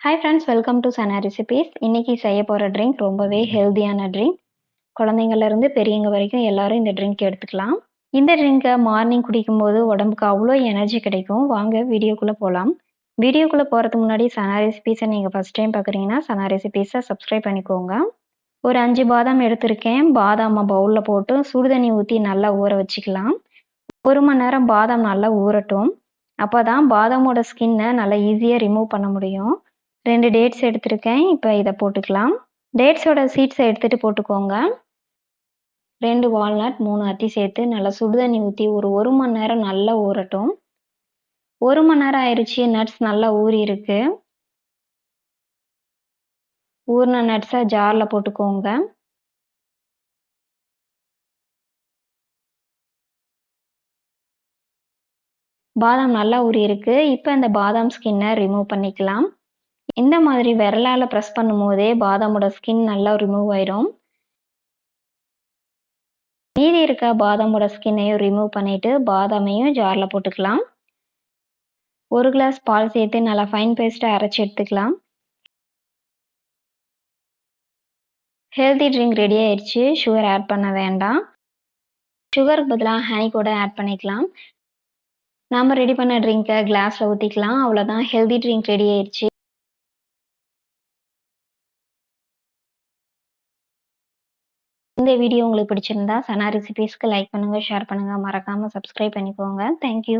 Hi friends, welcome to Sana recipes. இன்னைக்கு செய்ய போகிற ட்ரிங்க் ரொம்பவே ஹெல்தியான ட்ரிங்க். குழந்தைங்கள்லேருந்து பெரியவங்க வரைக்கும் எல்லாரும் இந்த ட்ரிங்க் எடுத்துக்கலாம். இந்த ட்ரிங்கை மார்னிங் குடிக்கும்போது உடம்புக்கு அவ்வளோ எனர்ஜி கிடைக்கும். வாங்க வீடியோக்குள்ளே போகலாம். வீடியோக்குள்ளே போகிறதுக்கு முன்னாடி சனா ரெசிபீஸை நீங்கள் ஃபஸ்ட் டைம் பார்க்குறீங்கன்னா சனா ரெசிபீஸை சப்ஸ்கிரைப் பண்ணிக்கோங்க. ஒரு 5 பாதாம் எடுத்திருக்கேன். பாதாமை பவுலில் போட்டு சுடுதண்ணி ஊற்றி நல்லா ஊற வச்சுக்கலாம். 1 மணி நேரம் பாதாம் நல்லா ஊறட்டும். அப்போ தான் பாதாமோட ஸ்கின்னை நல்லா ஈஸியாக ரிமூவ் பண்ண முடியும். 2 டேட்ஸ் எடுத்திருக்கேன். இப்போ இதை போட்டுக்கலாம். டேட்ஸோட சீட்ஸை எடுத்துட்டு போட்டுக்கோங்க. 2 வால்நட், 3 அத்தி சேர்த்து நல்லா சுடுதண்ணி ஊற்றி ஒரு மணி நேரம் நல்லா ஊறட்டும். 1 மணி நேரம் ஆயிடுச்சு. நட்ஸ் நல்லா ஊறி இருக்கு. ஊறின நட்ஸை ஜாரில் போட்டுக்கோங்க. பாதாம் நல்லா ஊறி இருக்கு. இப்போ இந்த பாதாம் ஸ்கின்னை ரிமூவ் பண்ணிக்கலாம். இந்த மாதிரி விரலால் ப்ரெஸ் பண்ணும் போதே பாதாமோட ஸ்கின் நல்லா ரிமூவ் ஆயிடும். மீதி இருக்க பாதாமோட ஸ்கின்னையும் ரிமூவ் பண்ணிட்டு பாதாமையும் ஜாரில் போட்டுக்கலாம். 1 கிளாஸ் பால் சேர்த்து நல்லா ஃபைன் பேஸ்ட்டாக அரைச்சி எடுத்துக்கலாம். ஹெல்தி ட்ரிங்க் ரெடி ஆயிடுச்சு. சுகர் ஆட் பண்ண வேண்டாம். சுகருக்கு பதிலாக ஹனி கூட ஆட் பண்ணிக்கலாம். நாம் ரெடி பண்ண ட்ரிங்கை கிளாஸில் ஊற்றிக்கலாம். அவ்வளோதான், ஹெல்தி ட்ரிங்க் ரெடி ஆயிடுச்சு. இந்த வீடியோ உங்களுக்கு பிடிச்சிருந்தா சனா ரெசிபீஸ்க்கு லைக் பண்ணுங்கள், ஷேர் பண்ணுங்கள், மறக்காமல் சப்ஸ்கிரைப் பண்ணிக்கோங்க. தேங்க்யூ.